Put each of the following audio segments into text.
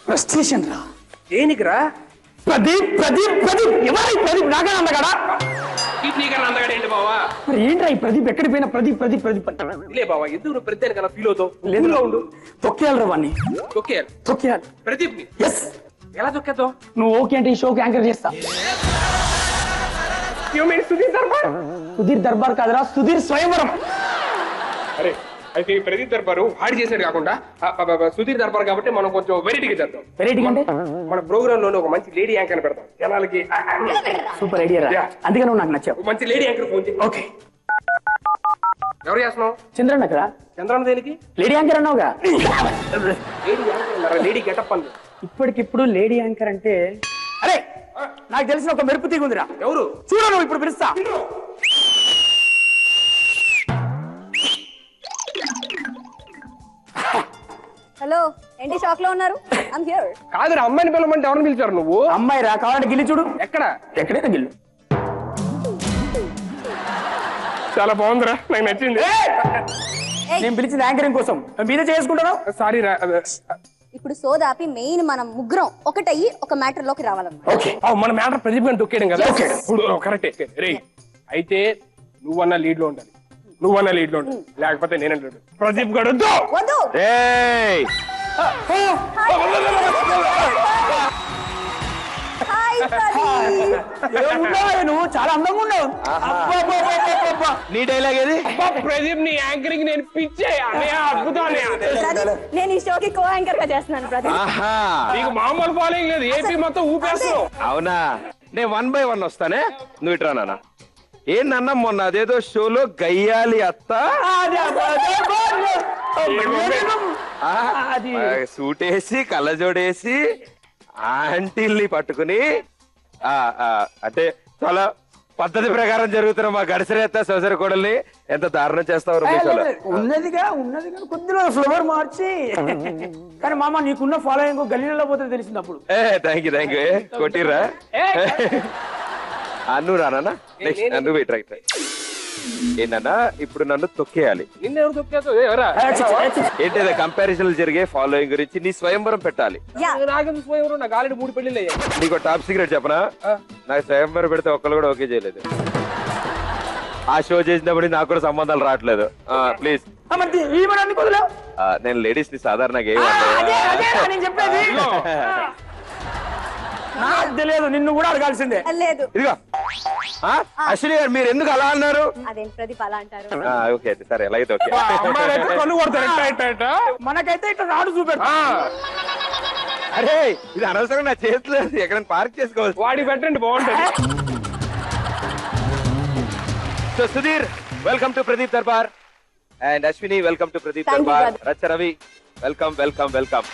Frustration రా. దేనికిరా? ప్రదీప్ ప్రదీప్ ప్రదీప్ ఎవరై ప్రదీప్? నాకన్నా అందగాడా? నీకన్నా అందగాడు ఏంటి బావా? మరి ఏంట్రా ఈ ప్రదీప్? ఎక్కడికి పోయినా ప్రదీప్ ప్రదీప్ ప్రదీప్ లే బావా, ఎందుకు నువ్వు ప్రతి కదా ఫీల్ అవుతావు? లేదుగా ఉండు. తొక్కేయాలరా వాడిని, తొక్కేయాలి. తొక్కేయాలి. ప్రదీప్ ని ఎస్. ఎలా తొక్కేద్దాం? నువ్వు ఓకే అంటే ఈ షోకి యాంకర్ చేస్తా. సుధీర్ దర్బార్? సుధీర్ దర్బార్ కాదురా, సుధీర్ స్వయంవరం. అరే అయితే ప్రదీప్ దర్బారు వాడి చేసేది కాకుండా సుధీర్ దర్బార్ కాబట్టి మనం కొంచెం వెరైటీగా చేద్దాం. వెరైటీ అంటే మన ప్రోగ్రామ్ లోనే ఒక మంచి లేడీ యాంకర్ పెడతాం జనాలకి. సూపర్ ఐడియా రా. అందుకే నువ్వు నాకు నచ్చావు. మంచి లేడీ యాంకర్ ఫోన్ చేయి. ఓకే. ఎవరు చేస్తున్నావు? చంద్రన్ అక్కడ. చంద్రన్ దేనికి? లేడీ యాంకర్ అన్నావుగా. లేడీ యాంకర్, లేడీ గెటప్ అంది. ఇప్పటికిప్పుడు లేడీ యాంకర్ అంటే అరే నాకు తెలిసిన ఒక మెరుపు తీగ ఉందిరా. ఎవరు? చూడు, నువ్వు ఇప్పుడు పిలుస్తా. హలో, ఏంటి షాక్ లో ఉన్నారు? I'm here. కాదురా, అమ్మాయిని పిలవమంటే ఎవరిని పిలిచారు నువ్వు? అమ్మాయి రా, కావాలంటే గిల్లి చూడు. ఎక్కడ? ఎక్కడైనా గిల్లు. చాలా బాగుందిరా, నాకు నచ్చింది. నేను పిలిచింది యాంకరింగ్ కోసం, మీరే చేసుకుంటాను. సారీ రా. ఇప్పుడు సోదాపి మెయిన్ మనం ముగ్గురం ఒకటయ్యి ఒక మ్యాటర్ లోకి రావాలన్నమాట. ఓకే. మన మ్యాటర్ ప్రదీప్ గారిని తొక్కేయడం కదా. కరెక్టే. రే అయితే నువ్వన్నా లీడ్ లో ఉండాలి, నువ్వన్నా లీడ్ లో ఉండాలి, లేకపోతే నేనంటే ప్రదీప్ గారు వద్దు. వద్దు. హాయ్ ప్రదీప్. నువ్వు చాలా అందంగా ఉన్నావు. నీ డైలాగ్ ఏది? ప్రదీప్ నీ యాంకరింగ్ నేను పిచ్చే అద్భుతం. ప్రదీప్, నేను ఈ షోకి కో యాంకర్ గా చేస్తున్నాను ప్రదీప్. నీకు మామూలు ఫాలోయింగ్ లేదు, ఏపీ మొత్తం ఊపేస్తున్నావు. అవునా? నేను 1 by 1 వస్తానే, నువ్వు ఇట్రా నాన్న. ఏంటన్నా మొన్న అదేదో షోలో గయ్యాలి అత్త సూట్ వేసి కళ్ళజోడేసి ఆంటీల్ని పట్టుకుని అంటే చాలా పద్ధతి ప్రకారం జరుగుతున్న మా గడిసరేత్త సోదరి కోడల్ని ఎంత దారుణం చేస్తావు? ఉన్నదిగా కొద్దిగా ఫ్లవర్ మార్చి. కానీ మామ నీకున్న ఫాలోయింగ్ గల్లీలో పోతే తెలిసింది అప్పుడు. థ్యాంక్ యూ కొట్టిర్రా. నువ్వు రానా? నెక్స్ట్ నువ్వు ట్రై ఏంటన్నా ఇప్పుడు నన్ను తొక్కేయాలి. నిన్నెవరు తొక్కేస్తావు? ఏంటి కంపారిజన్ జరిగే ఫాలోయింగ్ గురించి నీ స్వయంవరం పెట్టాలి. నాకెందుకు స్వయంవరం? నాకు ఆల్రెడీ 3 పెళ్లిళ్ళు అయ్యాయి. నీకు టాప్ సీక్రెట్ చెప్పనా? నాకు స్వయంవరం పెడితే ఒక్కరు కూడా ఓకే చేయలేదు. ఆ షో చేసినప్పుడు నాకు కూడా సంబంధాలు రావట్లేదు. ప్లీజ్ నేను లేడీస్ ని సాధారణంగా తెలియదు, నిన్ను కూడా అడగాల్సిందే. లేదు. ఇదిగో అశ్విని గారు, మీరు ఎందుకు అలా అన్నారు? అదేం ప్రదీప్ అలా అంటారు? ఓకే అయితే సరే, ఎలా అయితే ఓకే. కళ్ళు కొడతారు. మనకైతే ఇట్లా రాడు చూపెడతా. అరే ఇది అనవసరం, నా చేతిలో ఎక్కడైనా పార్క్ చేసుకోవచ్చు. వాడి పెట్టండి, బాగుంటుంది. So Sudheer, welcome to Pradeep Darbar. And Ashwini, welcome to Pradeep Thank you, Darbar. brother. రచ్చ Ravi, welcome welcome welcome.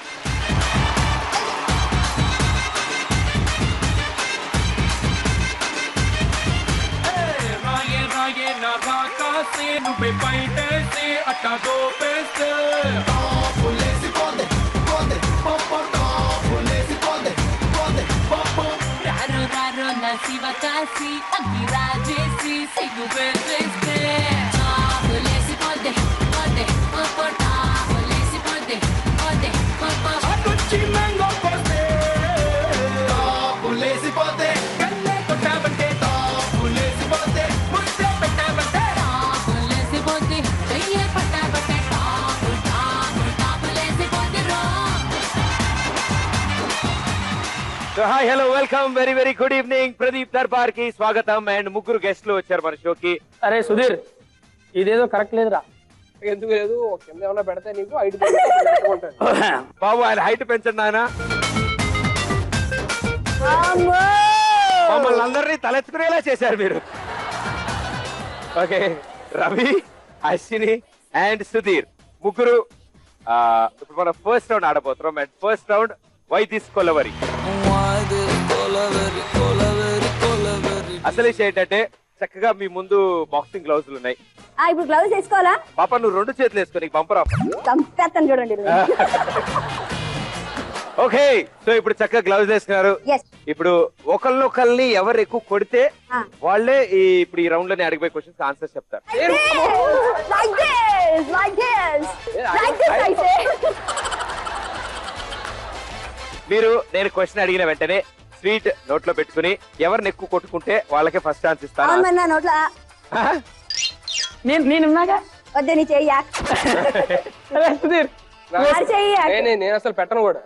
So hi hello welcome, very very good evening. Pradeep Darbar కి స్వాగతం. అండ్ ముగ్గురు గెస్ట్లు వచ్చారు మన షోకి. అరే సుధీర్, ఇదేదో కరెక్ట్ లేదురా. ఎందుకు లేదు? కింద ఏమన్నా పెడితే నీకు 5 బాబు ఆయన హైట్ పెంచండి ఆయన. మమ్మల్ని అందరినీ తలెత్తుకునేలా చేశారు మీరు. ఓకే, రవి, అశ్విని అండ్ సుధీర్ ముగ్గురు ఇప్పుడు మన ఫస్ట్ రౌండ్ ఆడబోతున్నాం. And first round why this Kolaveri. అసలు విషయం ఏంటంటే చక్కగా మీ ముందు బాక్సింగ్ గ్లౌజులు ఉన్నాయి. ఇప్పుడు గ్లౌజ్ వేసుకోవాలా? పాప నువ్వు 2 చేతులు వేసుకో, నీకు బంపర్ ఆఫ్. చంపేస్తాను చూడండి. ఓకే, సో ఇప్పుడు చక్కగా గ్లౌజ్ వేసుకున్నారు. ఇప్పుడు ఒకళ్ళని ఎవరు ఎక్కువ కొడితే వాళ్ళే ఇప్పుడు ఈ రౌండ్ లోనే అడిగిపోయి క్వశ్చన్స్ ఆన్సర్స్ చెప్తారు. మీరు నేను క్వశ్చన్ అడిగిన వెంటనే స్వీట్ నోట్లో పెట్టుకుని ఎవరిని ఎక్కువ కొట్టుకుంటే వాళ్ళకే ఫస్ట్ ఛాన్స్ ఇస్తాను. అవును మరి నా నోట్లో నేనున్నాగా. వద్దే నీ చెయ్యి సుధీర్ చెయ్యి నేను అసలు పెట్టను కూడా.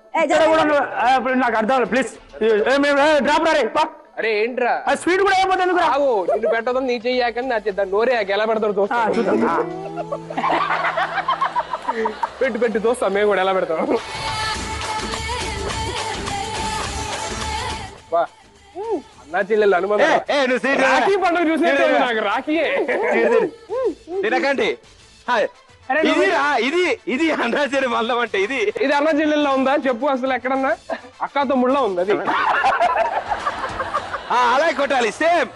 నాకు అర్థం ప్లీజ్ డ్రాప్ రే. అరే ఏంట్రా స్వీట్ కూడా అయిపోతుంది. రావు నిన్ను పెట్టదు నీ చెయ్యాకని నా చేద్దాం నోరే ఎలా పెడతాడు చూస్తా. పెట్టి చూస్తాం మేము కూడా ఎలా పెడతాం. అన్నా చెల్లెలు అనుబంధం రాఖీ పండుగ చూసినట్టు నాకు రాఖీయే. తినకండి. ఇది అన్నా చెల్లి మళ్ళం అంటే ఇది అన్నా చెల్లెల్లో ఉందా చెప్పు అసలు ఎక్కడన్నా అక్క తమ్ముళ్ళ ఉంది అది. అలా కొట్టాలి సేమ్.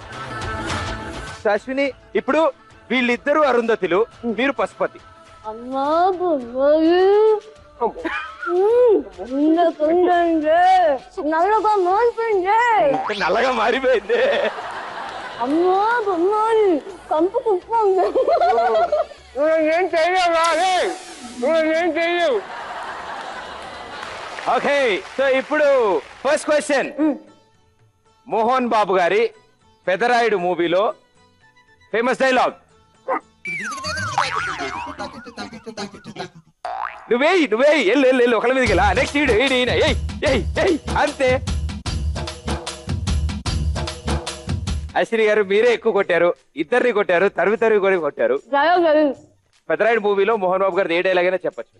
అశ్విని ఇప్పుడు వీళ్ళిద్దరు అరుంధతులు, మీరు పశుపతి. నల్లగా మారిపోయింది. అమ్మా బొమ్మని కంపు కుప్పండి. ఏం చెయ్యవు. ఓకే సో ఇప్పుడు ఫస్ట్ క్వశ్చన్. మోహన్ బాబు గారి పెదరాయుడు మూవీలో ఫేమస్ డైలాగ్. నువ్వేయి ఎల్లు ఒకళ్ళ మీదకి వెళ్ళా నెక్స్ట్ అంతే. అశ్విని గారు మీరే ఎక్కువ కొట్టారు, ఇద్దరిని కొట్టారు, తరివి కూడా కొట్టారు. పెదరాయుడు మూవీలో మోహన్ బాబు గారు ఏ డైలాగ్ అయినా చెప్పచ్చు.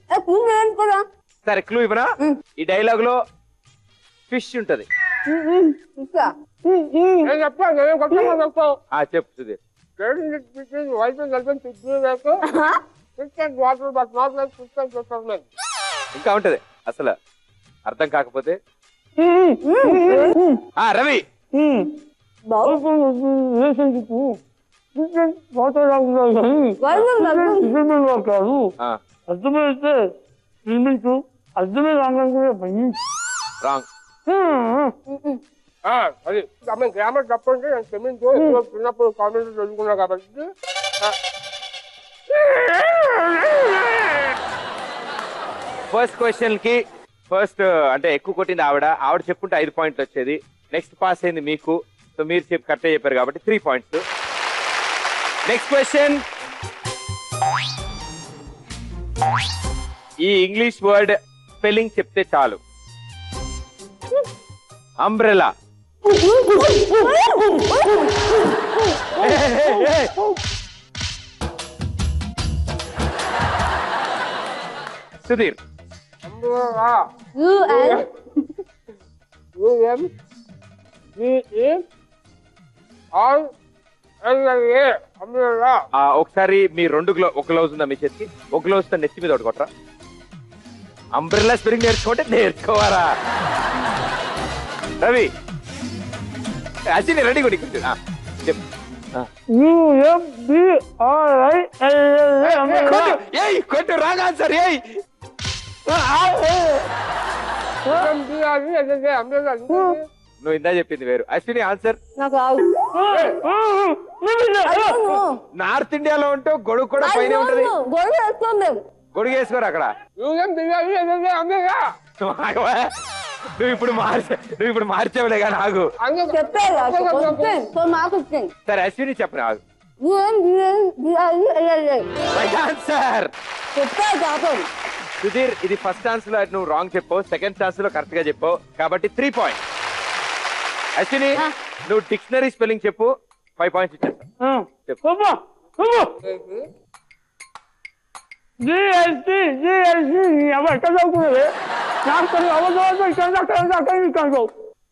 సరే క్లూ ఇవ్వనా? ఈ డైలాగ్ లో ఫిష్ ఉంటది. చెప్పు సుధీర్. ఇంకా ఉంటది అసలు అర్థం కాకపోతే. రవి అర్థమైతే అర్థమే రాంగ్. అది గ్రామర్ చెప్పండి నేను క్షమించు. చిన్నప్పుడు కామెంట్ చదువుకున్నా కాబట్టి. ఫస్ట్ క్వశ్చన్ కి ఫస్ట్ అంటే ఎక్కువ కొట్టింది ఆవిడ చెప్పుంటే 5 పాయింట్లు వచ్చేది. నెక్స్ట్ పాస్ అయింది మీకు, సో మీరు కరెక్ట్ చెప్పారు కాబట్టి 3 పాయింట్స్. Next question. ఈ ఇంగ్లీష్ వర్డ్ స్పెల్లింగ్ చెప్తే చాలు. అంబ్రెలా. సుధీర్. ఒకసారి మీ ఒక గ్లౌజ్ ఉందా మీ చేతికి? ఒక గ్లౌజ్ తో నెత్తి మీద ఒకటి కొట్టరా. అంబ్రెల్లా స్పెల్లింగ్ నేర్చుకోవాలా? రవి అశ్విని రెడీ కొట్టి చెప్పు. కొట్టు రాగా సార్. నువ్వు ఇందా చెప్పింది వేరు. అశ్విని ఆన్సర్. నార్త్ ఇండియాలో ఉంటూ గొడుగు కూడా పైన ఉంటది. గొడుగు వేసుకోరు అక్కడ. నువ్వు ఇప్పుడు మార్చావులే కానీ ఆగు. సరే అశ్విని చెప్పను ఆగు. సుధీర్ ఇది ఫస్ట్ ఛాన్స్ లో నువ్వు రాంగ్ చెప్పావు, సెకండ్ ఛాన్స్ లో కరెక్ట్ గా చెప్పావు కాబట్టి 3 పాయింట్స్. అశ్విని నువ్వు డిక్షనరీ స్పెల్లింగ్ చెప్పు, 5 పాయింట్స్ ఇచ్చేస్తా. చెప్పు.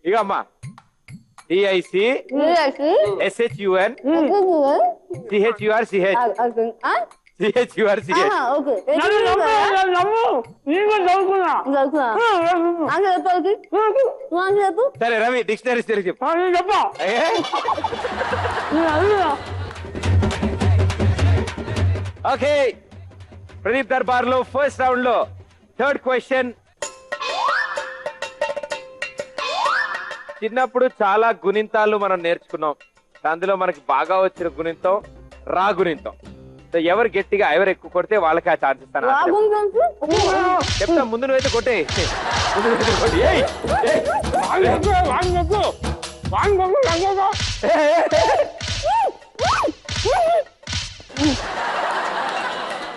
ఇక అమ్మా DIC SHUN CHURCH సరే రవి డిక్షనరీ స్పెల్లింగ్ చెప్పు. ఓకే ప్రదీప్ దర్బార్ లో ఫస్ట్ రౌండ్ లో థర్డ్ క్వశ్చన్. చిన్నప్పుడు చాలా గుణింతాలు మనం నేర్చుకున్నాం. అందులో మనకి బాగా వచ్చిన గుణింతం రా గుణింతం. సో ఎవరు గట్టిగా ఎవరు ఎక్కువ కొడితే వాళ్ళకి ఆ ఛాన్స్ ఇస్తాను చెప్తా. ముందు నువ్వైతే కొట్టే ముందు నువ్వైతే కొట్టి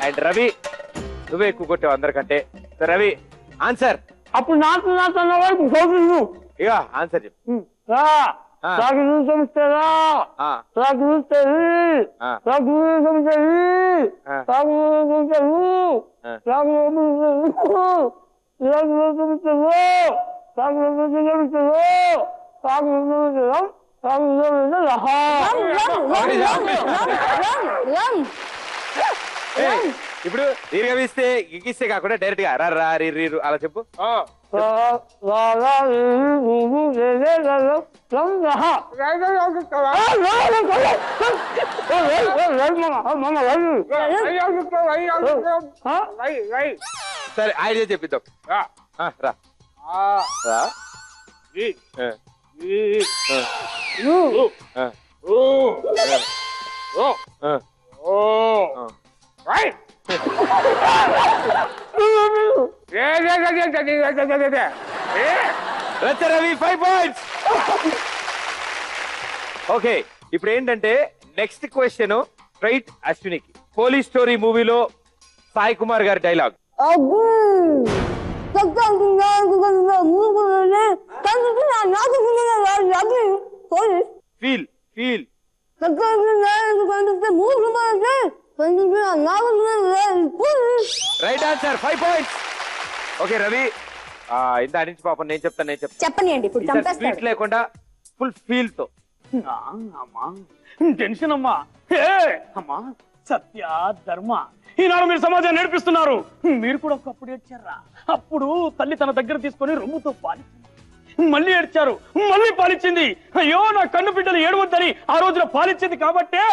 అండ్ రవి నువ్వే ఎక్కువ కొట్టావు అందరికంటే. So Ravi answer. అప్పుడు నాకు అన్న వరకు చదువు ఇక ఆన్సర్ చెప్పు. నాకు చూస్తారా నాకు చూస్తుంది నాకు చూస్తుంది నాకు చూస్తుంది నాకు ఇప్పుడు దీర్ఘమిస్తే గిగిస్తే కాకుండా డైరెక్ట్ గా రా రీరు అలా చెప్పు. సరే ఐడియా చెప్పిద్దాం. రా రవి 5 పాయింట్స్. ఓకే ఇప్పుడు ఏంటంటే నెక్స్ట్ క్వశ్చన్ స్ట్రైట్ అశ్వినికి. పోలీస్ స్టోరీ మూవీలో సాయి కుమార్ గారి dialogue. Feel feel right answer 5 points. Okay Ravi ఇంత అడించి పాపం నేను చెప్తాను చెప్పండి. ఇప్పుడు స్వీట్ లేకుండా ఫుల్ ఫీల్ తో. టెన్షన్ అమ్మా అమ్మా సత్య ధర్మ ఈనాడు మీరు సమాజాన్ని నేర్పిస్తున్నారు. మీరు కూడా ఒకప్పుడు ఏడ్చారా? అప్పుడు తల్లి తన దగ్గర తీసుకొని రొమ్ముతో పాలించింది, మళ్ళీ ఏడ్చారు, మళ్ళీ పాలించింది. అయ్యో నా కన్ను బిడ్డలు ఏడవద్దని ఆ రోజున పాలించింది కాబట్టే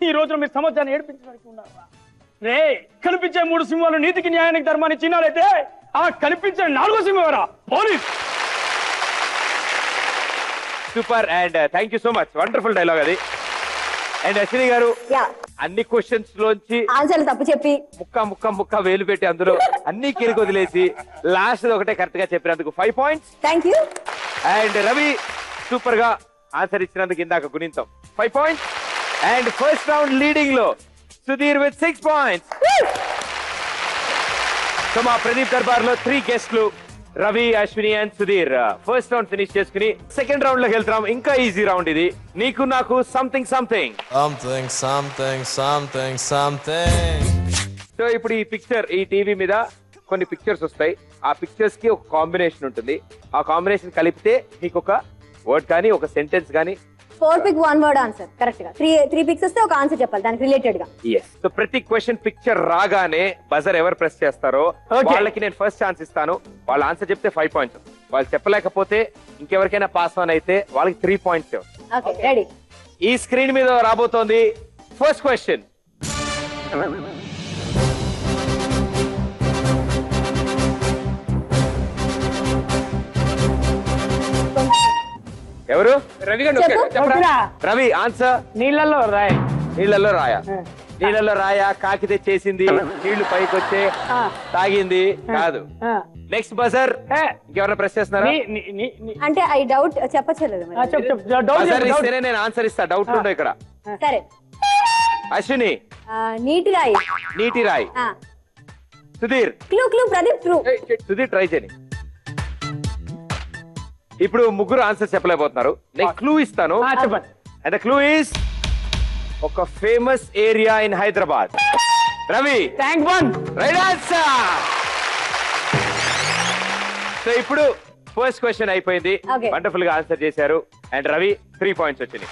ఈ రోజున మీరు సమాజాన్ని ఏడిపించడానికి ఉన్నారా? రే కనిపించే 3 సింహాలు నీతికి న్యాయానికి ధర్మానికి చిహ్నాలైతే ఆ కనిపించే 4వ సింహం ఎవరా? Police. Super and thank you so much. Wonderful dialogue అది. అండ్ అశ్విని గారు అన్ని క్వశ్చన్స్ లోంచి ఆన్సర్లు తప్పు చెప్పి ముక్క వేలు పెట్టి అందులో అన్ని కిరికి వదిలేసి లాస్ట్ ఒకటే కరెక్ట్ గా చెప్పినందుకు 5 points. Thank you. And Ravi super గా ఆన్సర్ ఇచ్చినందుకు ఇందాక గుణింతం 5 points. And first round leading లో సుధీర్ విత్ 6 పాయింట్స్. సో మా ప్రదీప్ దర్బార్ లో 3 గెస్ట్లు Ravi, Ashwini and Sudheer first round finish చేసుకుని సెకండ్ రౌండ్ లోకి వెళ్తున్నాం. ఇంకా ఈజీ రౌండ్ ఇది. నీకు నాకు సంథింగ్. సో ఇప్పుడు ఈ పిక్చర్ ఈ టీవీ మీద కొన్ని పిక్చర్స్ వస్తాయి. ఆ పిక్చర్స్ కి ఒక కాంబినేషన్ ఉంటుంది. ఆ కాంబినేషన్ కలిపితే మీకు ఒక వర్డ్ కానీ ఒక సెంటెన్స్ కానీ 4 పిక్ 1 వర్డ్ ఆన్సర్ కరెక్ట్ గా 3 పిక్స్ వస్తే ఒక ఆన్సర్ చెప్పాలి దానికి రిలేటెడ్ గా. సో ప్రతి క్వశ్చన్ పిక్చర్ రాగానే బజర్ ఎవరు ప్రెస్ చేస్తారో వాళ్ళకి నేను ఫస్ట్ ఛాన్స్ ఇస్తాను. వాళ్ళు ఆన్సర్ చెప్తే 5 పాయింట్స్, వాళ్ళు చెప్పలేకపోతే ఇంకెవరికైనా పాస్ ఆన్ అయితే వాళ్ళకి 3 పాయింట్స్. Okay ready. ఈ స్క్రీన్ మీద రాబోతోంది ఫస్ట్ క్వశ్చన్. ఎవరు? రవి గారు చెప్పరా? రవి ఆన్సర్. నీళ్ళల్లో రాయ్. నీళ్ళల్లో రాయా? నీళ్ళల్లో రాయా కాకి తెచ్చేసింది, నీళ్లు పైకి వచ్చే తాగింది కాదు. నెక్స్ట్ బజర్ ఇంకెవరైనా ప్రెస్ చేస్తున్నారా? అంటే ఐ డౌట్ చెప్పలేదు. బజర్ ఇస్తేనే నేను ఆన్సర్ ఇస్తా. డౌట్ ఉండవు ఇక్కడ. సరే అశ్విని నీటి రాయి. నీటి రాయి. Sudheer clue Pradeep clue. Sudheer try చేయని. ఇప్పుడు ముగ్గురు ఆన్సర్ చెప్పలేకపోతున్నారు. నేను క్లూ ఇస్తాను. అండ్ ద క్లూ ఇస్ ఒక famous area in Hyderabad. Ravi tank bund. Right answer. So ఇప్పుడు ఫస్ట్ క్వశ్చన్ అయిపోయింది. వండర్ఫుల్ గా ఆన్సర్ చేశారు. అండ్ రవి 3 పాయింట్స్ వచ్చినాయి.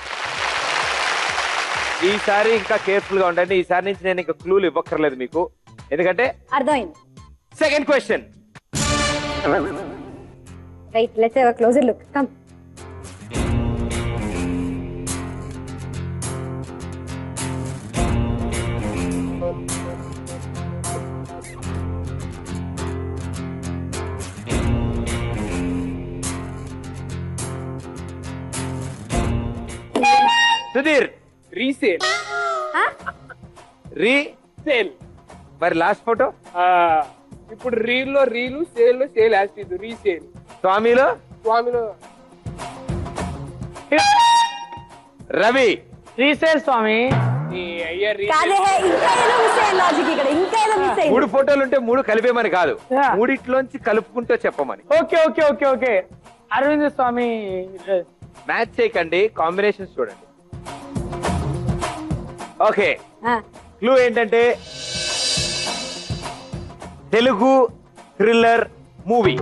ఈసారి ఇంకా కేర్ఫుల్ గా ఉండండి. ఈసారి నుంచి నేను ఇంకా క్లూలు ఇవ్వక్కర్లేదు మీకు, ఎందుకంటే అర్థమైంది. Second question. Right, let's have a closer look. Come. Sudheer resale. Re sale. మరి లాస్ట్ ఫోటో ఇప్పుడు రీల్ సేల్ లో సేల్ యాస్టిడ్ రీసేల్. స్వామిలో స్వామిలో రవి. రీసేల్ స్వామి. ఈ అయ్యా కాదే ఇంకా ఏదో మిస్ అయ్యింది లాజిక్ ఇక్కడ, ఇంకా ఏదో మిస్ అయ్యింది. 3 ఫోటోలు ఉంటే 3 కలిపేమని కాదు, Yeah. 3 కలుపుకుంటూ చెప్పమని. Okay okay okay okay. Aravind Swamy. Match చేయకండి, కాంబినేషన్స్ చూడండి. ఓకే, ఆ, క్లూ ఏంటంటే తెలుగు థ్రిల్లర్ మూవీ.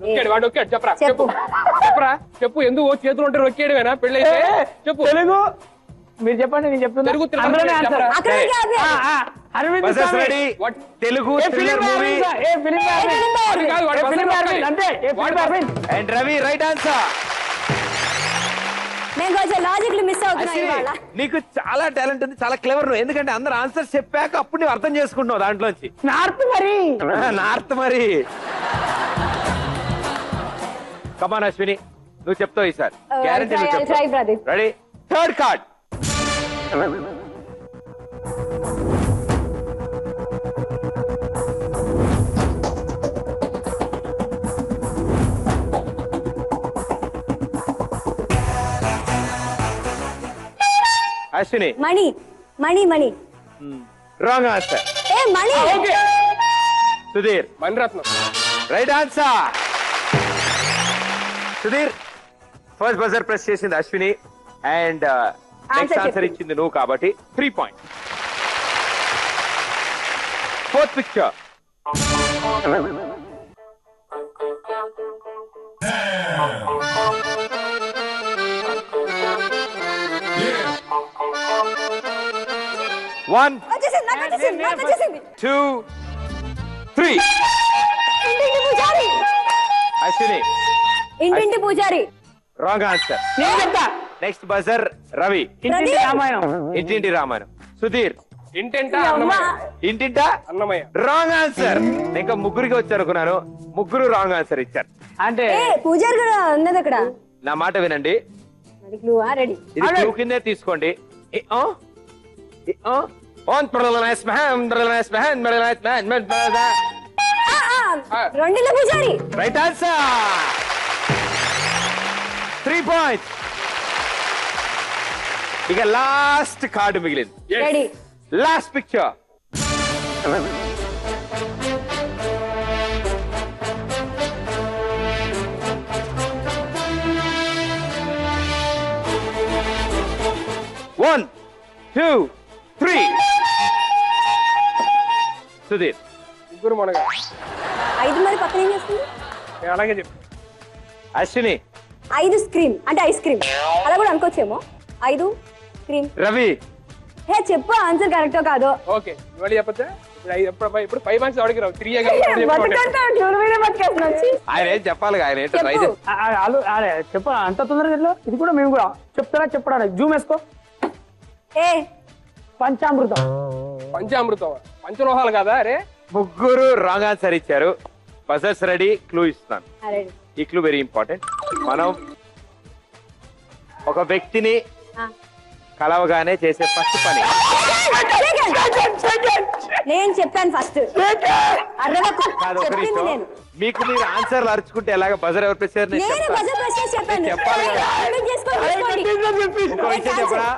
నొక్కాడు వాడు నొక్కాడు. చెప్పరా చెప్పు. చెప్పరా చెప్పు. ఎందుకు చేతులు ఉంటే నొక్కాడువేనా పెళ్ళైతే? చెప్పు. తెలుగు మీరు చెప్పండి, నేను చెప్తున్నా. తెలుగు thriller అందులోనే movie answer. చెప్పరా? అక్కడ ఇంకా అదే. అరవింద్ బజర్స్ స్వామి. Ready. What? Telugu a film thriller movie Aravind, a film Aravind. వాడు కాదు, వాడు ఏ ఫిలిం బజార్ అరవింద్, అంతే ఏ ఫిలిం వాడు Aravind. And Ravi right answer. మేము కొంచెం లాజిక్లు మిస్ అవుతున్నాం ఇవాళ. నీకు చాలా టాలెంట్ ఉంది, చాలా క్లెవర్ నువ్వు. ఎందుకంటే అందరు ఆన్సర్ చెప్పాక అప్పుడు నువ్వు అర్థం చేసుకుంటున్నావు దాంట్లోంచి. నార్త్ మరి. నార్త్ మరి. కమాన్ అశ్విని, నువ్వు చెప్తావు ఈసారి. గ్యారంటీ నువ్వు I'll try, Pradeep. చెప్తావు. Ready? Third card. Ashwini Mani Mani Mani. Wrong answer. ఏ Mani. Okay Sudheer Maniratnam. Right answer. Sudheer first buzzer press చేసింది అశ్విని అండ్ నెక్స్ట్ ఆన్సర్ చెప్పింది. ఇచ్చింది నువ్వు కాబట్టి 3 పాయింట్స్. Fourth picture. One, వచ్చేసింది, నాకు వచ్చేసింది, నాకు వచ్చేసింది. 2, 3. ఇంటింటి పూజారి. అశ్విని ఇంటింటి పూజారి. Wrong answer. నేను చెప్తా. Next buzzer Ravi. ఇంటింటి రామాయణం. ఇంటింటి రామాయణం. సుధీర్ ఇంటెంటా అమ్మా. అన్నమయ్య. ఇంటింటా అన్నమయ్య. Wrong answer. ఇంకా ముగ్గురికి వచ్చారు అనుకున్నాను, ముగ్గురు రాంగ్ ఆన్సర్ ఇచ్చారు. అంటే ఏ పూజారి కూడా ఉన్నది అక్కడ. నా మాట వినండి, మరి క్లూ రెడీ. ఇది క్లూ కిందే తీసుకోండి. రెండిళ్ళ పూజారి. Right answer. 3 పాయింట్స్. ఇక లాస్ట్ కార్డు మిగిలింది. Yes. Ready. Last picture. One, 2, 3. Sudheer ముగ్గురు మనగా. 5 మరి పక్కన ఏం చేస్తుంది? నేను అలాగే చెప్పు. అశ్విని 5 స్క్రీమ్ అంటే ఐస్ క్రీమ్ అలా కూడా అనుకోవచ్చేమో. 5 స్క్రీమ్. రవి హే చెప్పు ఆన్సర్ కరెక్టో కాదో. ఓకే ఇవాళ చెప్పచ్చా? ఇప్పుడు 5 మార్క్స్ అడిగి రావు 3 బతుకంతా ట్యూన్ మీద బతికేస్తున్నా వచ్చి. ఆయన ఏం చెప్పాలి, ఆయన ఏంటో ట్రై చెప్పు. చేసి. చెప్ప అంత తొందరగా ఎట్లా? ఇది కూడా మేము కూడా చెప్తారా చెప్పడా? జూమ్ వేసుకో. ఏ పంచామృతం. పంచామృతం పంచలోహాలు కదా అరే. ముగ్గురు రాంగ్ ఆన్సర్ ఇచ్చారు. Buzzers ready. క్లూ ఇస్తాను. అరే ఈ క్లూ వెరీ ఇంపార్టెంట్. మనం ఒక వ్యక్తిని ఆ. కలవగానే చేసే ఫస్ట్ పని. నేను చెప్పాను ఫస్ట్. అర్ధవకు కాదు, ఒక చెప్పింది నిమిషం. నేను. మీకు మీరు ఆన్సర్లు అరుచుకుంటే ఎలాగ? బజర్ ఎవరు ప్రెస్ చేయారు? నేను బజర్ ప్రెస్ చేసి చెప్పాను. చెప్పాలి కదా. అర్థం చేసుకోండి, తీసుకోండి. ఇంకో విషయం చెప్పరా?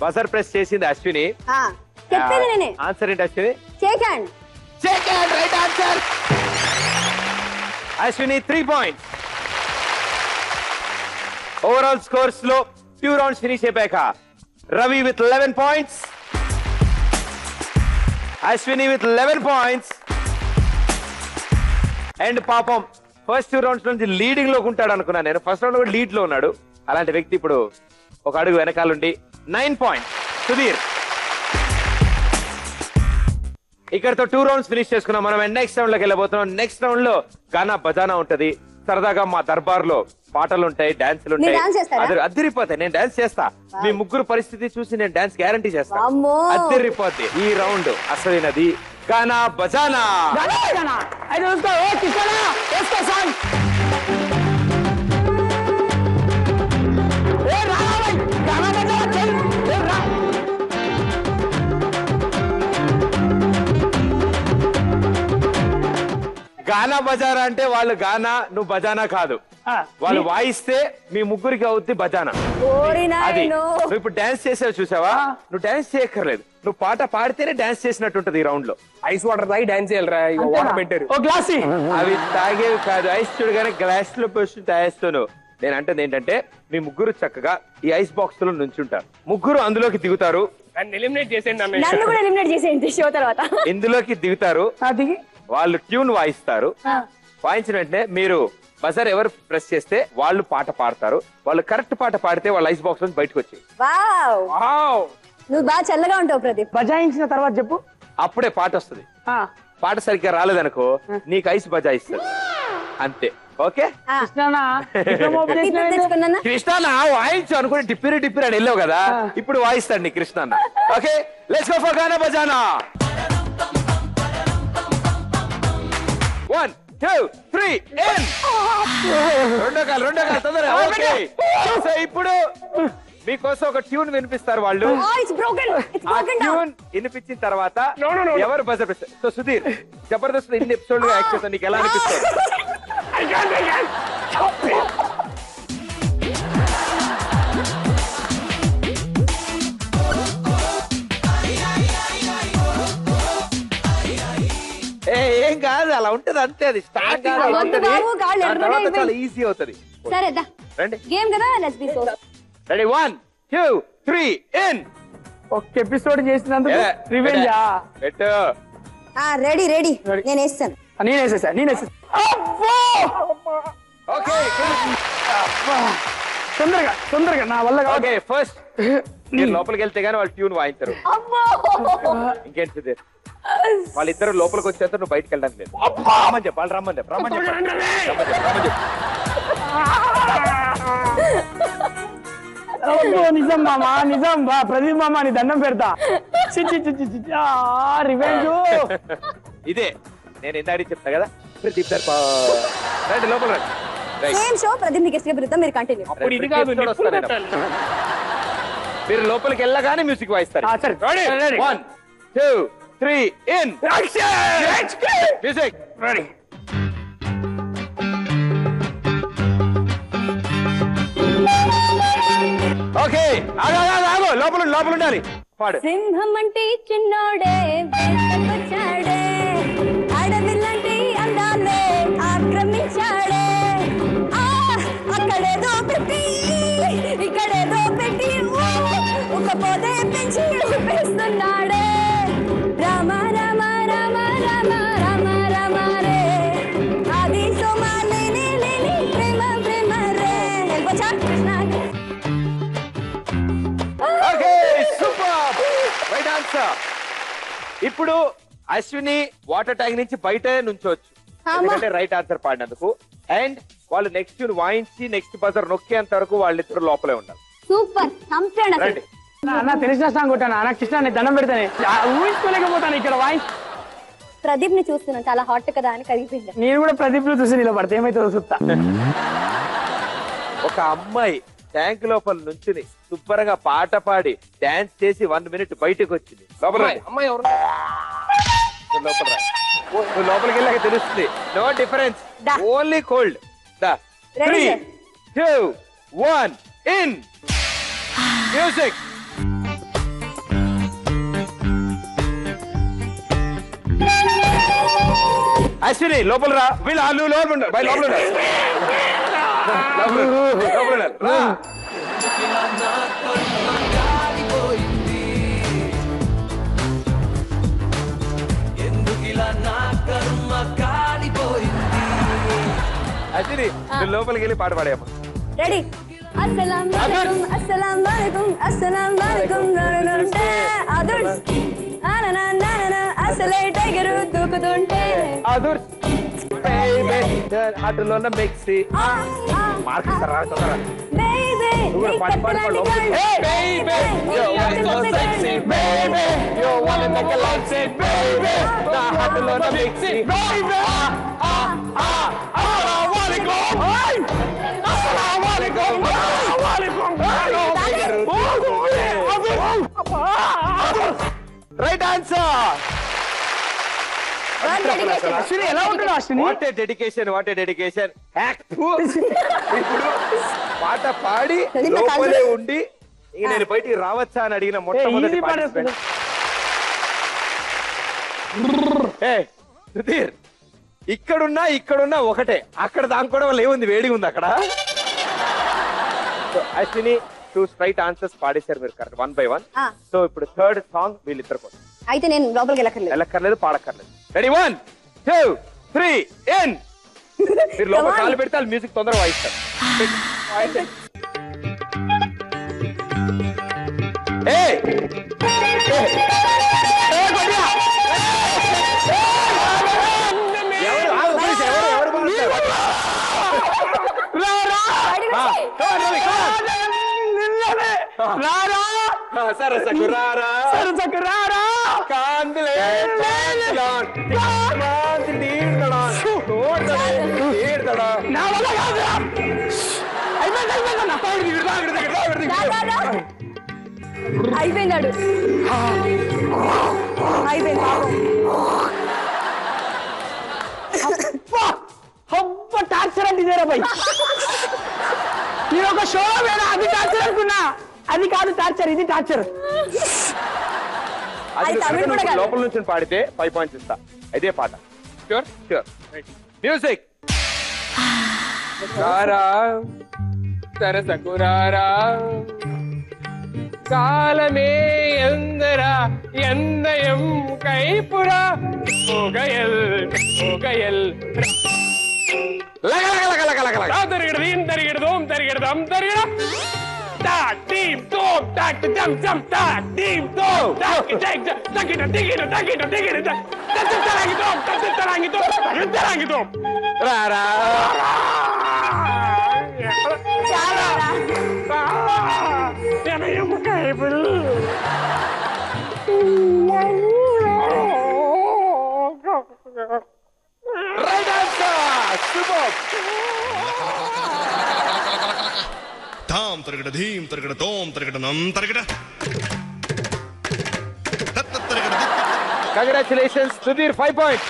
బజర్ ప్రెస్ చేసింది అశ్విని. ఆ, చెప్పేది నేనే. ఆన్సర్ ఏంటి Ashwini? Shake hand. Right answer. Ashwini 3 points. Overall scores లో 2 రౌండ్స్ ఫినిష్ అయిపోయాక Ravi with 11 points, Ashwini with 11 points. And పాపం ఫస్ట్ 2 రౌండ్స్ నుంచి లీడింగ్ లోకి ఉంటాడు అనుకున్నాను నేను. ఫస్ట్ రౌండ్ కూడా లీడ్ లో ఉన్నాడు. అలాంటి వ్యక్తి ఇప్పుడు ఒక అడుగు వెనకాలండి 9 పాయింట్స్. సుధీర్ ఇక్కడతో 2 రౌండ్స్ ఫినిష్ చేసుకున్నాం మనం. నెక్స్ట్ రౌండ్ లోకి వెళ్ళబోతున్నాం. నెక్స్ట్ రౌండ్ లో గానా బజానా ఉంటది. సరదాగా మా దర్బార్ లో పాటలు ఉంటాయి, డాన్సులు మీరు ఉంటాయి. dance చేస్తారా? అద్దరిపోతాయి. నేను డాన్స్ చేస్తా. మీ ముగ్గురు పరిస్థితి చూసి నేను డాన్స్ గ్యారంటీ చేస్తా. వామ్మో. అద్దరిపోద్ది. ఈ రౌండ్ అసలైనది గానా బజానా. అయితే చూసుకో. ఓ కిషోరా వేసుకో సాంగ్. గానా బజానా అంటే వాళ్ళు గానా, నువ్వు బజానా కాదు. వాళ్ళు వాయిస్తే మీ ముగ్గురికి అవుద్ది బజానా. అది నువ్వు ఇప్పుడు డాన్స్ చేసావు చూసావా, నువ్వు డాన్స్ చేయక్కర్లేదు, నువ్వు పాట పాడితేనే డాన్స్ చేసినట్టుంటది ఈ రౌండ్ లో. ఐస్ వాటర్ తాగి డాన్స్ చేయాలరా, వాటర్ పెట్టారు. ఓ గ్లాస్ అవి తాగేవి కాదు, ఐస్ చూడగానే గ్లాస్ లో పోసి తాగేస్తాను. నేను అంటది ఏంటంటే మీ ముగ్గురు చక్కగా ఈ ఐస్ బాక్స్ లో నుంచుంటారు, ముగ్గురు అందులోకి దిగుతారు. ఎలిమినేట్ చేసేయండి నన్ను కూడా ఎలిమినేట్ చేసేయండి షో తర్వాత. ఇందులోకి దిగుతారు, దిగి వాళ్ళు ట్యూన్ వాయిస్తారు. వాయించిన వెంటనే మీరు బజార్ ఎవరు ప్రెస్ చేస్తే వాళ్ళు పాట పాడతారు. వాళ్ళు కరెక్ట్ పాట పాడితే వాళ్ళు ఐస్ బాక్స్ నుంచి బయటకు వచ్చి వావ్ నువ్వు బాగా చల్లగా ఉంటావు ప్రదీప్. బజాయించిన తర్వాత చెప్పు. అప్పుడే పాట వస్తుంది. పాట సరిగ్గా రాలేదనుకో నీకు ఐస్ బజాయిస్తుంది అంతే. ఓకే కృష్ణ వాయించు అనుకుని టిప్పిరి టిప్పిరి అని వెళ్ళావు కదా, ఇప్పుడు వాయిస్తాడు నీ Krishna. Okay let's go for Gaana Bajaana. 1 2 3 రెండో కాలు తొందరగా. ఓకే సో ఇప్పుడు మీకోసం ఒక ట్యూన్ వినిపిస్తారు వాళ్ళు. ఆ ట్యూన్ వినిపించిన తర్వాత ఎవరు బజర్ పెడతారు. సో సుధీర్ జబర్దస్త్ ఇన్ని ఎపిసోడ్ గా యాక్ట్ చేస్తా, నీకు ఎలా అనిపిస్తుంది? ఏం కాదు, అలా ఉంటది అంతే. అది స్టార్టింగ్ చాలా ఈజీ అవుతుంది. సరే రండి గేమ్ కదా, let's be so ready. 1 2 3 in. ఒక్క ఎపిసోడ్ చేసినందుకు రివెంజ్ పెట్టు. రెడీ నేను వేస్తాను. నేను వేసేసా. ఓకే తొందరగా నా వల్ల. ఓకే ఫస్ట్ మీరు లోపలికి వెళ్తే గానీ వాళ్ళు ట్యూన్ వాయించరు. ఇంకేంటి సుధీర్, వాళ్ళిద్దరు లోపలికి వచ్చేంత నువ్వు బయటకు వెళ్ళడానికి లేదు. రమ్మని చెప్పు, వాళ్ళు రమ్మని చెప్పు. నిజం మామా, నిజం బా ప్రదీప్ మామా, నీ దండం పెడతా. రివెంజ్ ఇదే నేను ఇందాడి చెప్తా కదా. ప్రదీప్ సార్ రండి లోపల రండి. సేమ్ షో ప్రదీప్ ని గెస్ట్ గా పిలుద్దాం, మీరు కంటిన్యూ. అప్పుడు ఇది కాదు, మీరు లోపలికి వెళ్ళగానే మ్యూజిక్ వాయిస్తారు. 1 2 3 ఇన్. Music ready. ఓకే ఆగు లోపల ఉండాలి. పాడు. సింహం అంటే చిన్నోడే వేటకొచ్చాడే, అడవిలాంటి అందాలే ఆక్రమించాడే, అక్కడేదో పెట్టి ఇక్కడేదో పెట్టి ఒక పోతే పెంచి ఊపేస్తున్నాడే. రామ రామ రామ రామ రామ రామ రే, అది సోమా లేని ప్రేమ ప్రేమ రే. వెళ్ళిపోచా Krishna. Okay super, right answer. ఇప్పుడు అశ్విని వాటర్ ట్యాంక్ నుంచి బయట నుంచోవచ్చు, ఎందుకంటే రైట్ ఆన్సర్ పాడినందుకు. అండ్ వాళ్ళు నెక్స్ట్ ట్యూన్ వాయించి నెక్స్ట్ బజర్ నొక్కేంత వరకు వాళ్ళిద్దరు లోపలే ఉండాలి. సూపర్ చంపాడు. రండి. అన్న తెలిసిన సాంగ్ కొట్టాను అన్న, కృష్ణ నీ దండం పెడతాను, ఊహించుకోలేకపోతాను ఇక్కడ వాయిస్. ప్రదీప్ ని చూస్తున్నాను, చాలా హాట్ కదా అని కరిగిపోయింది. నేను కూడా ప్రదీప్ లో చూసి నిలబడతా, ఏమైతుందో చూస్తా. ఒక అమ్మాయి ట్యాంక్ లోపల నుంచుని శుభ్రంగా పాట పాడి డాన్స్ చేసి 1 మినిట్ బయటకు వచ్చింది. లోపల అమ్మాయి ఎవరు? లోపల నువ్వు లోపలికి వెళ్ళాక తెలుస్తుంది. No difference, only cold. 3 2 1 in. Music. Ashwini లోపల రా, వీళ్ళు లోపల ఉండాలి, బయట లోపల ఉండాలి. అశ్విని నువ్వు లోపలికి వెళ్ళి పాట పాడేయమ్మా. రెడీ. అస్సలాం వాలేకుం అస్సలాం వాలేకుం అస్సలాం వాలేకుం నడుంటే అదుర్స్ అనననన అసలే టైగర్ దూకుతుంటే అదుర్స్ బేబీ అటులో ఉన్న మిక్సీ మార్క్ ఇస్తారా తొందరగా. బేబీ నువ్వు పాట పాడు. హే బేబీ యో వాట్ సో సెక్సీ బేబీ యో what make a like set baby నా అటులో ఉన్న మిక్సీ బేబీ అస్సలాము అలైకుం అస్సలాము అలైకుం రైట్ ఆన్సర్. అశ్విని ఎలా ఉంటాడు Ashwini? What a dedication, what a dedication. ఇప్పుడు పాట పాడి లోపలే ఉండి నేను బయటికి రావచ్చా అని అడిగిన మొట్టమొదటి participant. సుధీర్, ఇక్కడున్నా ఒకటే, అక్కడ దానికోవడం వల్ల ఏముంది, వేడిగా ఉంది అక్కడ. అశ్విని 2 స్ట్రైట్ ఆన్సర్స్ పాడేశారు మీరు కరెక్ట్ 1 by 1. సో ఇప్పుడు థర్డ్ సాంగ్ వీళ్ళిద్దరు కోసం. అయితే నేను లోపలికి వెళ్ళక్కర్లేదు, పాడక్కర్లేదు. Ready 1 2 3 in. మీరు లోపల కాలు పెడితే వాళ్ళు మ్యూజిక్ తొందరగా వాయిస్తారు. అయిపోయినాడు. టార్చర్ అంటే ఇదేరా భయ్. నేను ఒక షో వేడా, అది టార్చర్ అనుకున్నా. అది కాదు టార్చర్, ఇది టార్చర్. లోపల నుంచి పాడితే 5 points ఇస్తా. ఇదే పాట. ష్యూర్. మ్యూజిక్. సరసకురారా காலமே எந்தரா எந்தயம் கைப்புறா புகையல் புகையல் தருகிடுதோம் தருகிடுதம் தருகிடம் டாக் டீம் தோம் டாக் ஜம் ஜம் டாக் டீம் தோம் டாக் டேக் டக்கிட டிகிட டக்கிட டிகிட தத்தராங்கிதோம் தத்தராங்கிதோம் ராரா என்னையும் கைபில் రైట్ ఆన్సర్. సూపర్. ధామ్ తరగడ ధీమ్ తరగడ తోమ్ తరగడ నం తరగడ. Congratulations Sudheer, 5 points.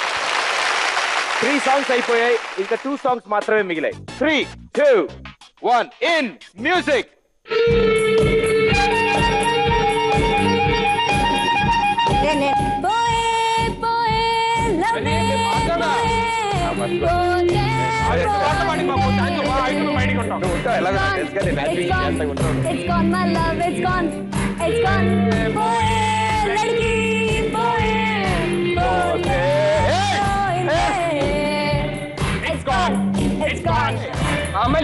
3 songs అయిపోయాయి, ఇంకా 2 songs మాత్రమే మిగిలాయి. 3 2 1 ఇన్ మ్యూజిక్.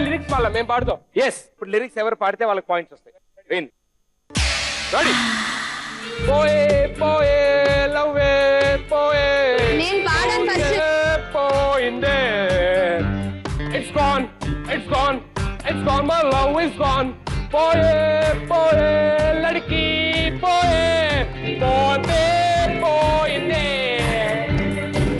లిరిక్స్ వల్ల మేము పాడుతాం. ఎస్, ఇప్పుడు లిరిక్స్ ఎవరు పాడితే వాళ్ళకి పాయింట్స్ వస్తాయి. విన్. రెడీ. పోయే పోయే లవ్వే పోయే నేను పాడను ఫస్ట్. పోయిందే. It's gone, it's gone, it's gone, my love is gone. పోయే పోయే లడ్కి పోయే పోతే పోయిందే.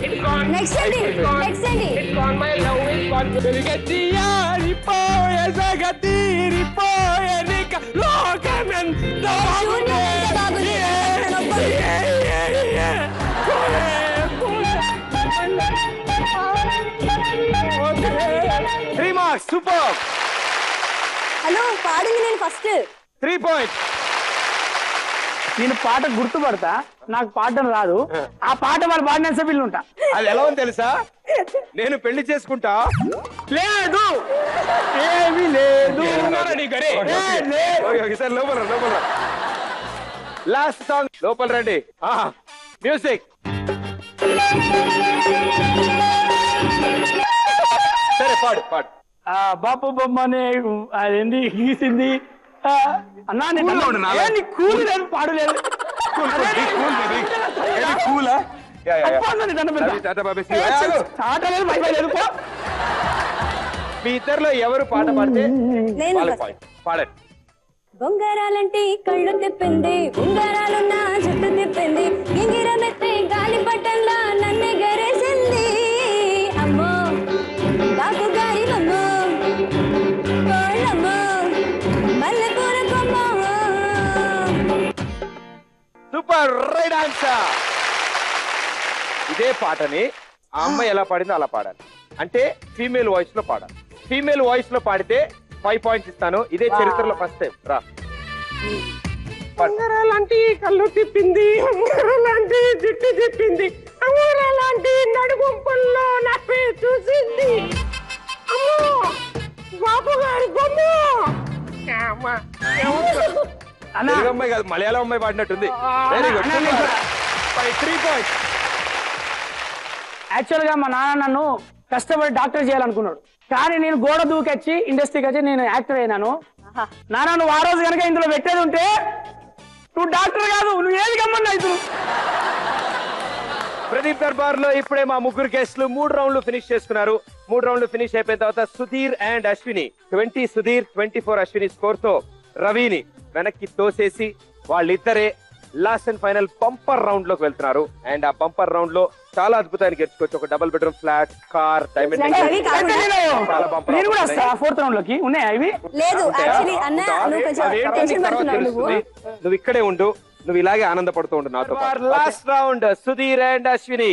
It's gone, నెక్స్ట్ అండి, నెక్స్ట్ అండి. it's gone, my love is gone. వెలిగెత్తియారిపోయే జగతీరిపోయే నీక లోకమెంతో Three marks. Super. హలో, పాడింది నేను ఫస్ట్. 3 points. నేను పాట గుర్తుపడతా, నాకు పాడడం రాదు. ఆ పాట వాళ్ళు పాడిన సభ్యులు ఉంటా. అది ఎలా ఉంది తెలుసా? నేను పెళ్లి చేసుకుంటా. లేదు, ఏమీ లేదు. సార్ లోపల లోపల. లాస్ట్ సాంగ్, లోపల రండి. మ్యూజిక్. సరే పాడు పాడు. బాపు బొమ్మనే అదేంది గీసింది. అన్నా కూలి లేదు, పాడలేదు. మీ ఇద్దరులో ఎవరు పాట పాడితే పాడండి. బొంగరాలంటే కళ్ళు తిప్పింది, ఉంగరాలున్న జుట్టు తిప్పింది, గింగిరమెత్తే గాలి పట్టంలా నన్నే గరేసింది. అమ్మో బాపు గారి బొమ్మో, కోళ్ళమ్మో, మల్లెపూల కొమ్మో. Super, right answer. ఇదే పాటని ఆ అమ్మాయి ఎలా పాడిందో అలా పాడాలి. అంటే ఫీమేల్ వాయిస్ లో పాడాలి. ఫీమేల్ వాయిస్ లో పాడితే 5 పాయింట్స్ ఇస్తాను. ఇదే చరిత్రలో ఫస్ట్ టైం. రా. లాంటి కళ్ళు తిప్పింది, లాంటి జుట్టు తిప్పింది, లాంటి నడుగుంపుల్లో నప్పి చూసింది. అమ్మో బాబు గారి బొమ్మ. తెలుగు అమ్మాయి కాదు, మలయాళం అమ్మాయి పాడినట్టుంది. Very good. 3 పాయింట్స్. యాక్చువల్ గా మా నాన్న నన్ను కష్టపడి డాక్టర్ చేయాలనుకున్నాడు, కానీ నేను గోడ దూకొచ్చి ఇండస్ట్రీకి వచ్చి నేను యాక్టర్ అయినాను. నాన్న నువ్వు ఆ రోజు కనుక ఇందులో పెట్టేది ఉంటే నువ్వు డాక్టర్ కాదు, నువ్వు ఏది గమ్మన్నా అవుతున్నావు. ప్రదీప్ దర్బార్ లో ఇప్పుడే మా ముగ్గురు గెస్ట్లు 3 రౌండ్లు ఫినిష్ చేసుకున్నారు. 3 రౌండ్లు ఫినిష్ అయిపోయిన తర్వాత సుధీర్ అండ్ అశ్విని 20 సుధీర్ 24 అశ్విని స్కోర్ తో రవిని వెనక్కి తోసేసి వాళ్ళిద్దరే last and final bumper round లోకి వెళ్తున్నారు. అండ్ ఆ బంపర్ రౌండ్ లో చాలా అద్భుతాన్ని గెలుచుకోవచ్చు. ఒక double bedroom flat, car, diamond. నేను కూడా వస్తా 4th రౌండ్ లోకి. ఉన్నాయా ఇవి? లేదు యాక్చువల్లీ అన్న నువ్వు కొంచెం టెన్షన్ పడుతున్నావు నువ్వు. నువ్వు ఇక్కడే ఉండు, నువ్వు ఇలాగే ఆనందపడుతూ ఉండు నాతో. Last round Sudheer and Ashwini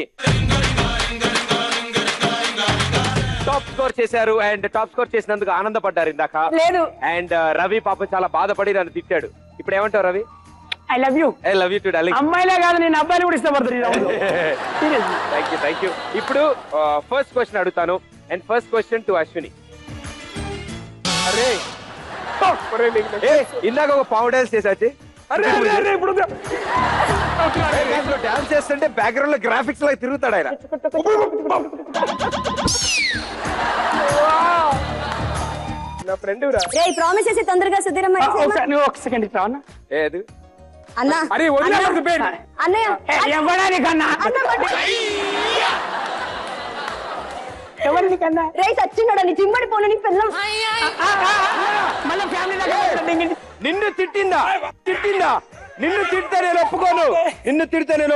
top score చేశారు. అండ్ టాప్ స్కోర్ చేసినందుకు ఆనందపడ్డారు ఇందాక. లేదు. అండ్ రవి పాపం చాలా బాధపడి నన్ను తిట్టాడు. ఇప్పుడు ఏమంటావు Ravi? I love you. I love you to darling. అమ్మాయిలే కాదు, నేను అబ్బాయిని కూడా ఇష్టపడుతున్నాను. Thank you. ఇప్పుడు ఫస్ట్ క్వశ్చన్ అడుగుతాను. And first question to Ashwini. అరే ఇందాక ఒక పావు డాన్స్ చేసాచి. ఇప్పుడు డాన్స్ చేస్తుంటే బ్యాక్గ్రౌండ్ లో గ్రాఫిక్స్ లాగా తిరుగుతాడు ఆయన. నా ఫ్రెండ్ రా. రే ప్రామిస్ చేసి తొందరగా సుధీరమ్మ నువ్వు ఒక సెకండ్ ఇట్లా అన్న. ఏది అన్న అరే వదిలేడు పేరు. అన్నయ్య ఎవడానికన్నా ఎవరికి కన్నా రే సచ్చిన్నాడు నీ చిమ్మడి పోను నీ పిల్లం. మళ్ళీ ఫ్యామిలీ దగ్గర నిన్ను తిట్టిందా? నిన్ను తిడితే నేను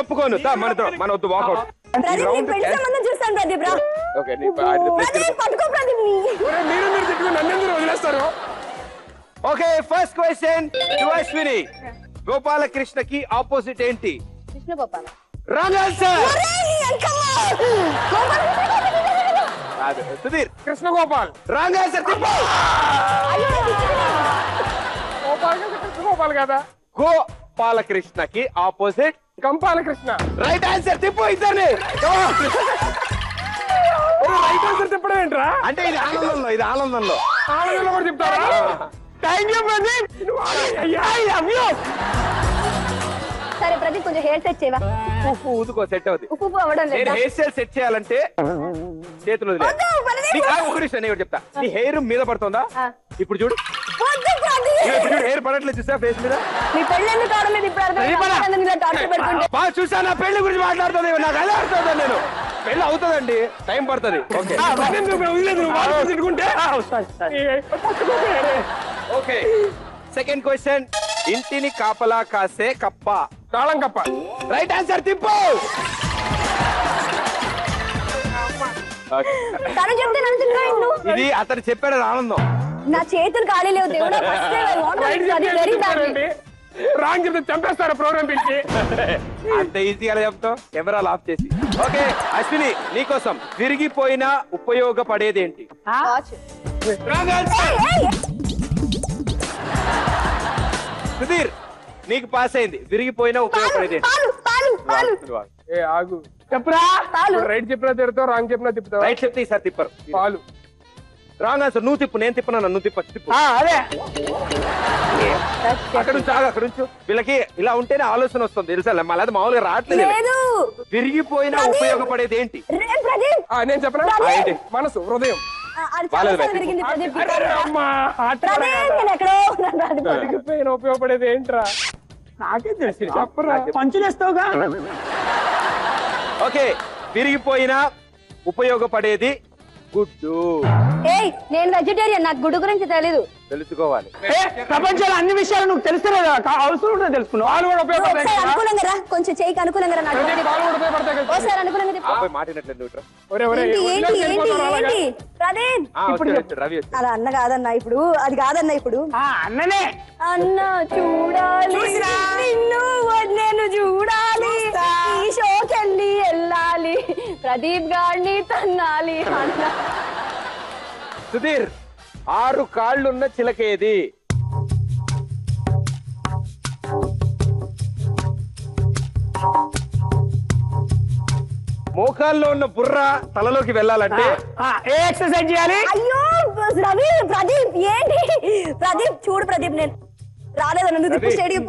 ఒప్పుకోను. మన వద్దు వాకౌట్. ప్రదీప్ నీ పెళ్లి సంబంధం చూస్తాను ప్రదీప్ రా. ఓకే ప్రదీప్ పట్టుకో ప్రదీప్ ని. మీరు తిట్టుకుని నన్నెందుకు వదిలేస్తారు? Okay first question to Ashwini. గోపాలకృష్ణకి ఆపోజిట్ ఏంటి? కృష్ణ గోపాల. Wrong answer. ఒరేయ్ అంకమ్మ కాదు సుధీర్. కృష్ణ గోపాల్. Wrong answer. కృష్ణ గోపాల్ కదా. గోపాలకృష్ణకి ఆపోజిట్ కంపాల కృష్ణ. Right answer. తిప్పు ఇద్దరిని. రైట్ ఆన్సర్ చెప్పడం ఏంట్రా? అంటే ఇది ఆనందంలో ఆనందంలో కూడా చెప్తారా? Thank you Pradeep. I love you. సరే ప్రదీప్ కొంచెం హెయిర్ సెట్ చేయవా? ఉప్పు ఊదుకో సెట్ అవుతుంది. ఉప్పు అవ్వడం నేను లేదా? హెయిర్ స్టైల్ సెట్ చేయాలంటే చేతులు వదిలే. వద్దు, ప్రదీప్. ఒక నిమిషం నేను చెప్తా. నీ హెయిర్ మీద పడుతుందా? ఇప్పుడు చూడు. వద్దు ప్రదీప్. ఇప్పుడు చూడు హెయిర్ పడట్లేదు, చూసా ఫేస్ మీద. నీ పెళ్లి ఎందుకు కావడం లేదు ఇప్పుడు అర్థం. ఇలా టార్చర్ పెట్టుకుంటే బాగా చూసా. నా పెళ్లి గురించి మాట్లాడుతుంది. నాకు అదే అర్థం. నేను పెళ్లి అవుతుందండి, టైం పడుతుంది. Okay second question. ఇంటిని కాపలా కాసే కప్ప. తాళం కప్ప. Right answer. తిప్పు. తను చెప్తే నన్ను తిన్నాడు. ఇది అతను చెప్పాడు ఆనందం. నా చేతులు ఖాళీ లేవు దేవుడా. ఫస్ట్ టైం అది వెరీ బ్యాడ్. రాంగ్ చెప్తే చంపేస్తారు ప్రోగ్రామ్ పిలిచి. అంత ఈజీగా చెప్తాం కెమెరాలు ఆఫ్ చేసి. ఓకే అశ్విని నీకోసం. విరిగిపోయిన ఉపయోగపడేది ఏంటి? సుధీర్ నీకు పాస్ అయింది. విరిగిపోయిన ఉపయోగపడేది ఏంటి? పాలు పాలు పాలు. ఏ ఆగు చెప్పురా. పాలు. రైట్ చెప్పినా తిడతావు, రాంగ్ చెప్పినా తిప్పుతావు. రైట్ చెప్తే ఈసారి తిప్పరు. పాలు. Wrong answer. నువ్వు తిప్పు. నేను తిప్పునా? నువ్వు తిప్పు. అదే అక్కడ నుంచి అక్కడ నుంచి. వీళ్ళకి ఇలా ఉంటేనే ఆలోచన వస్తుంది తెలుసా? మళ్ళీ అది మామూలుగా రావట్లేదు. లేదు. విరిగిపోయిన ఉపయోగపడేది ఏంటి? రే ప్రదీప్. నేను చెప్పనా? ఏంటి? మనసు, హృదయం. అది చాలా సార్లు విరిగింది ప్రదీప్. ప్రదీప్ నేను ఎక్కడో ఉన్నాను ప్రదీప్. విరిగిపోయిన ఉపయోగపడేది ఏంట్రా? నాకే తెలుసు. చెప్పరా. పంచులేస్తావుగా. ఓకే విరిగిపోయిన ఉపయోగపడేది గుడ్డు. ఏయ్ నేను వెజిటేరియన్, నాకు గుడ్డు గురించి తెలీదు. తెలుసుకోవాలి. ప్రపంచంలో అన్ని విషయాలు నువ్వు తెలుస్తలే కదా, అవసరం ఉంటే తెలుసుకున్నావు. పాలు కూడా ఉపయోగపడతాయి ఒకసారి కదా. అనుకూలంగా రా, కొంచెం చేయికి అనుకూలంగా రా. నాకు పాలు కూడా ఉపయోగపడతాయి కదా. ఒకసారి అనుకూలంగా చెప్పు. అబ్బాయి మాటినట్లేదు నువ్వు. ఒరే ఒరే ఏంటి ఏంటి వదిలేసి ఏంటి వెళ్ళిపోతావు అలాగా? ఏంటి ప్రదీప్? వచ్చాడు రవి వచ్చాడు. అలా అన్న కాదన్నా ఇప్పుడు, అది కాదన్నా ఇప్పుడు. అన్ననే అన్న చూడాలి నిన్ను, నేను చూడాలి, ఈ షోకెళ్ళి తన్నాలి ప్రదీప్ గారిని తన్నాలి అన్న. సుధీర్ 6 కాళ్ళున్న చిలక ఏది? మోకాల్లో ఉన్న బుర్ర తలలోకి వెళ్ళాలంటే ఏ ఎక్సర్సైజ్ చేయాలి? అయ్యో రవి ప్రదీప్ ఏంటి ప్రదీప్ చూడు ప్రదీప్ నేను రాలేదు నన్ను తిప్పు స్టేడియం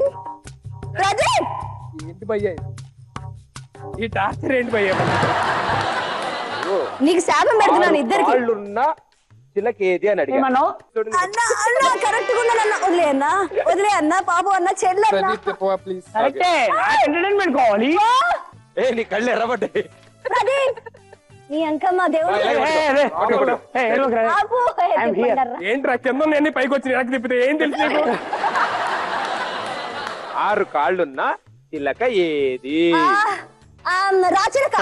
ప్రదీప్ ఏంటి భయ్యా ఈ టార్చర్ ఏంటి భయ్యా? నీకు శాపం పెడుతున్నాను ఇద్దరికి. కాళ్ళున్న చిలక ఏది అని అడిగా. ఏమన్నావు? అన్న అన్న కరెక్ట్ గా ఉన్నానన్న వదిలే అన్న పాపం అన్న చెల్లెన్న కరెక్టే ఎంటర్టైన్మెంట్ కావాలి. నీ కళ్ళు ఎర్రబడ్డాయి. ప్రదీప్ నీ అంకమ్మ దేవుడు ఆపు, తిప్పండర్రా. ఏంట్రా కింద నేను పైకి వచ్చి వెనక్కి తిప్పితే ఏం తెలుసు నీకు? 6 కాళ్ళున్న చిలక ఏది? రాచిలక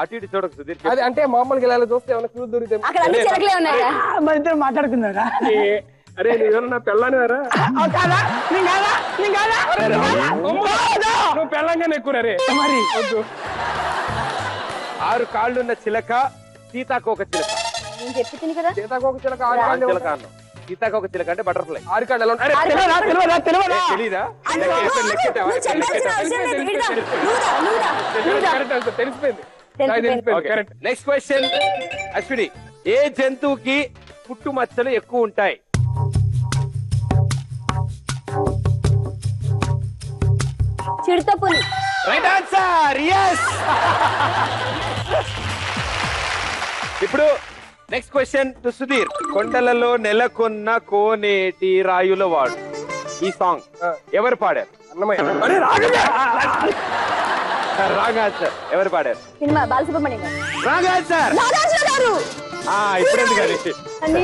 అటు ఇటు చూడకు సుధీర్. అది అంటే మామూలుగా ఇలా చూస్తే ఏమైనా క్లూ దొరికితే అక్కడ అన్ని చిలకలే ఉన్నాయి మన ఇద్దరు మాట్లాడుకున్నారా? అరే నువ్వేమన్నా పెళ్ళానివారా? నువ్వు పెళ్ళంగానే ఎక్కువ రే మరి వద్దు. 6 కాళ్ళున్న చిలక సీతాకోక చిలక. నేను చెప్పింది కదా సీతాకోక చిలక చిలక అన్నాం. సీతాకోక చిలక అంటే బటర్ఫ్లై. 6 కాళ్ళు ఎలా ఉంటాయి? తెలీదా? తెలిసిపోయింది. కరెక్ట్. Next question Ashwini. ఏ జంతువుకి పుట్టు మచ్చలు ఎక్కువ ఉంటాయి? చిరుతపులి. Right answer. yes. ఇప్పుడు నెక్స్ట్ క్వశ్చన్ టు సుధీర్. కొండలలో నెలకొన్న కోనేటి రాయుల వాడు ఈ సాంగ్ ఎవరు పాడారు? అన్నమయ్య. Wrong answer. ఎవరు పాడారు? సినిమా బాలసుబ్రహ్మణ్యం గారు. Wrong answer. నాగార్జున గారు. ఇప్పుడు ఎందుకు అది? అన్ని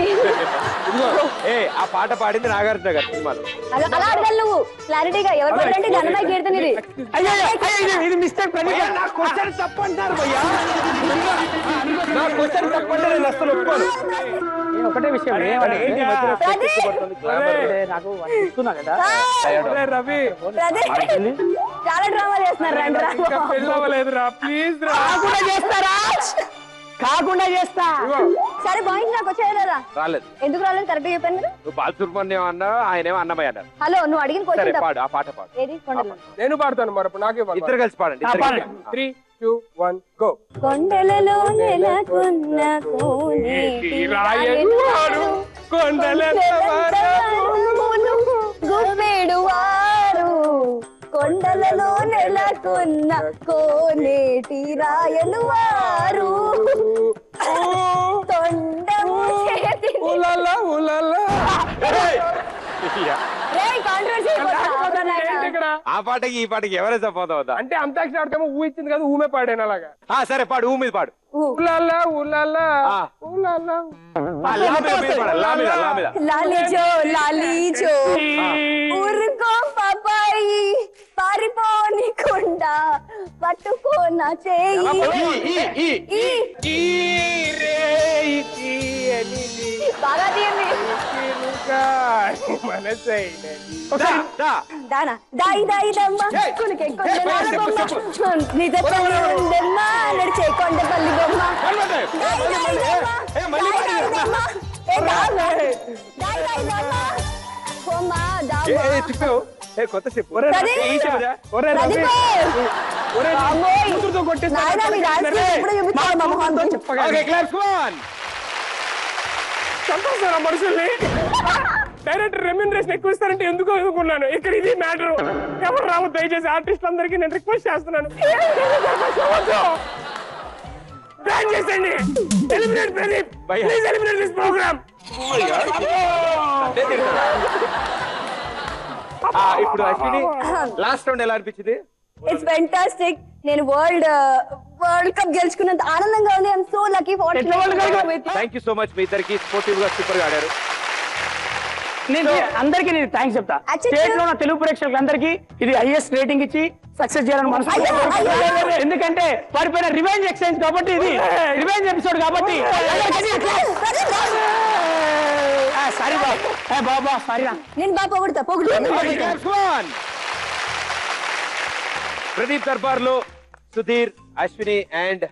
ఆ పాట పాడింది నాగార్జున గారు సినిమాలో. అలా అడగాలి నువ్వు క్లారిటీగా ఎవరు పాడారంటే ఇది అన్నమయ్య కీర్తన ఇది. ఇది మిస్టేక్. నా క్వశ్చన్ తప్పంటారు భయ్యా. నా క్వశ్చన్ తప్పంటే నేను అసలు ఒప్పుకోను. ఒకటే విషయం నాకు చెప్తున్నా కదా రవి ప్రదీప్ చాలా డ్రామా చేస్తున్నారు రండి రా. పెళ్ళవలేదురా ప్లీజ్ రా. కాకుండా చేస్తారా? కాకుండా చేస్తా. సరే పాయింట్ నాకు వచ్చాయరా? రాలేదు. ఎందుకు రాలేదు? కరెక్ట్ చెప్పాను కదా. నువ్వు బాలసుబ్రహ్మణ్యం అన్నా, ఆయనేమో అన్నమయ్య అన్నారు. హలో నువ్వు అడిగిన సరే క్వశ్చన్ పాడు, ఆ పాట పాడు. ఏది కొండలు? నేను పాడతాను మరి నాకే ఇద్దరు కలిసి పాడండి. 3, 2, 1 గో. కొండలలో నెలకొన్న కోనేటి రాయనువాడు గుప్పెడు వారు కొండలలో నెలకొన్న కోనేటి రాయలు వారు తొండము చేతి ఆ పాటకి ఈ పాటకి ఎవరే సపోర్ట్ అవుతా? అంటే అంతాక్షరి ఆడకేమో ఊ ఇచ్చింది కదా ఊమే పాడాను అలాగా. సరే పాడు. ఊ మీద పాడు. ఊలాలా ఊలాలా ఊలాలా లాలీజో లాలీజో ఊరుకో పాపాయి పారిపోని కొండ పట్టుకోన చేయి బాగా తీయండి. దానా దాయి దాయి దమ్మ కునికే కొండనాల బొమ్మ నిజ పని ఉందమ్మ నడిచే కొండపల్లి బొమ్మ దాయి దాయి దమ్మ దాయి దాయి దమ్మ ఏ దామ దాయి దాయి దమ్మ బొమ్మ దామ కొత్త చెప్పు. చంపేస్తారా మనుషుల్ని? డైరెక్టర్ రెమ్యూనరేషన్ ఎక్కువ ఇస్తారంటే ఎందుకు అనుకున్నాను. ఇక్కడ ఇది మ్యాటర్. ఎవరు రావు దయచేసి ఆర్టిస్ట్ అందరికీ నేను రిక్వెస్ట్ చేస్తున్నాను. బ్యాన్ చేసేయండి. Eliminate Pradeep. Please eliminate this program. ఇప్పుడు అశ్విని లాస్ట్ రౌండ్ ఎలా అనిపించింది? It's fantastic. నేను వరల్డ్ కప్ గెలుచుకున్నంత ఆనందంగా ఉంది. I'm so lucky. Thank you so much. మీ ఇద్దరికి స్పోర్టివ్ గా సూపర్ గా ఆడారు. నేను అందరికీ నేను థ్యాంక్స్ చెప్తా. స్టేట్ లో ఉన్న తెలుగు ప్రేక్షకులు అందరికీ ఇది హైయెస్ట్ రేటింగ్ ఇచ్చి సక్సెస్ చేయాలని మనసు. ఎందుకంటే వారిపైన రివెంజ్ ఎక్స్చేంజ్ కాబట్టి, ఇది రివెంజ్ ఎపిసోడ్ కాబట్టి. సారీ బాబా సారీ. నేను బాగా పొగుడుతా పొగుడు. ప్రదీప్ దర్బార్ లో సుధీర్, అశ్విని అండ్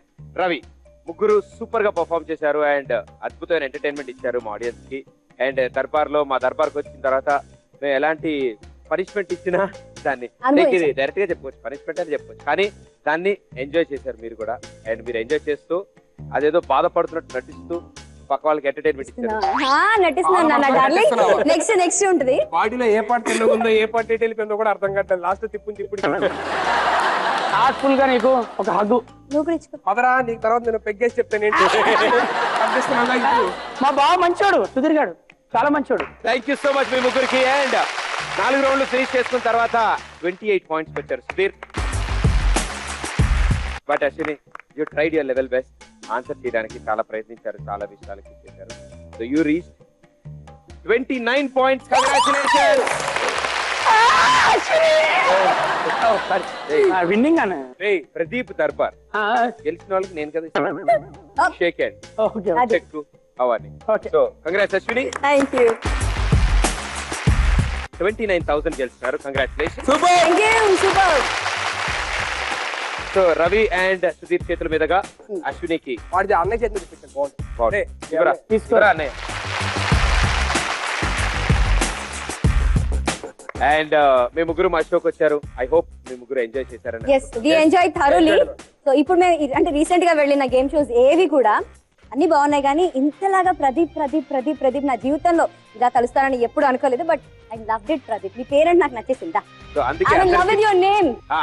రవి ముగ్గురు సూపర్ గా పర్ఫామ్ చేశారు అండ్ అద్భుతమైన ఎంటర్టైన్మెంట్ ఇచ్చారు మా ఆడియన్స్ కి. అండ్ మా దర్బార్కి వచ్చిన తర్వాత మేము ఎలాంటి పనిష్మెంట్ ఇచ్చినా దాన్ని డైరెక్ట్ గా చెప్పుకోవచ్చు, పనిష్మెంట్ అని చెప్పుకోవచ్చు, కానీ దాన్ని ఎంజాయ్ చేశారు మీరు కూడా. అండ్ మీరు ఎంజాయ్ చేస్తూ అదేదో బాధపడుతున్నట్టు నటిస్తూ పక్క వాళ్ళకి ఎంటర్టైన్మెంట్ ఇచ్చారు. నెక్స్ట్ ఉంటుంది. బాడీలో ఏ పార్ట్ ఉందో ఏ పార్ట్ వెళ్ళిపోయిందో కూడా అర్థం కావట్లేదు. లాస్ట్ తిప్పుడు హార్ట్ఫుల్ గా నీకు ఒక హగ్గు. పదరా, నీకు తర్వాత నేను పెగ్గేసి చెప్తాను ఏంటి. మా బావ మంచోడు, సుధీర్ గాడు చాలా మంచోడు. థ్యాంక్ యూ సో మచ్ మీ ముగ్గురికి. అండ్ 4 రౌండ్లు ఫినిష్ చేసుకున్న తర్వాత 28 పాయింట్స్ పెట్టారు Sudheer. But Ashwini, you tried your level best. Answer చేయడానికి చాలా ప్రయత్నించారు, చాలా విషయాలకి చేశారు. So you reach 29 points. Congratulations. Winning అన్న. ప్రదీప్ దర్బార్ గెలిచిన వాళ్ళకి నేను కదా షేక్ హ్యాండ్, చెక్ అవన్నీ. So congrats Ashwini. Thank you. 29,000 గెలుస్తున్నారు. Congratulation. Super. So Ravi and Sudheer చేతుల మీదుగా అశ్వినికి వాడి అన్నయ్య చేతి మీద పెట్టాను. తీసుకురా అన్నయ్య. అండ్ మీ ముగ్గురు మా షోకి వచ్చారు. ఐ హోప్ మీ ముగ్గురు ఎంజాయ్ చేశారని. yes we enjoyed thoroughly. So ఇప్పుడు మేము అంటే రీసెంట్ గా వెళ్ళిన గేమ్ షోస్ ఏవి కూడా అన్ని బాగున్నాయి, కానీ ఇంతలాగా ప్రదీప్ నా జీవితంలో ఇలా కలుస్తానని ఎప్పుడు అనుకోలేదు. But I loved it Pradeep. నీ పేరెంట్ నాకు నచ్చేసిందా. సో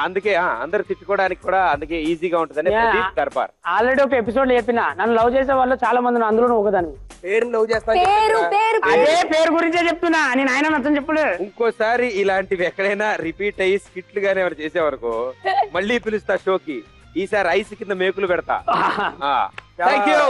అందుకే అందరు తిట్టుకోవడానికి కూడా అందుకే ఈజీగా ఉంటుందని ప్రదీప్ దర్బార్. ఆల్రెడీ ఒక ఎపిసోడ్ చెప్పిన, నన్ను లవ్ చేసే వాళ్ళు చాలా మంది, అందులో ఒకదాన్ని. పేరు లవ్ చేస్తా, అదే పేరు గురించే చెప్తున్నా, నేను ఆయన నచ్చని చెప్పలేదు. ఇంకోసారి ఇలాంటివి ఎక్కడైనా రిపీట్ అయ్యి స్కిట్లు గానీ ఎవరు చేసేవరకు మళ్ళీ పిలుస్తా షోకి. ఈసారి ఐస్ కింద మేకులు పెడతా. Thank you.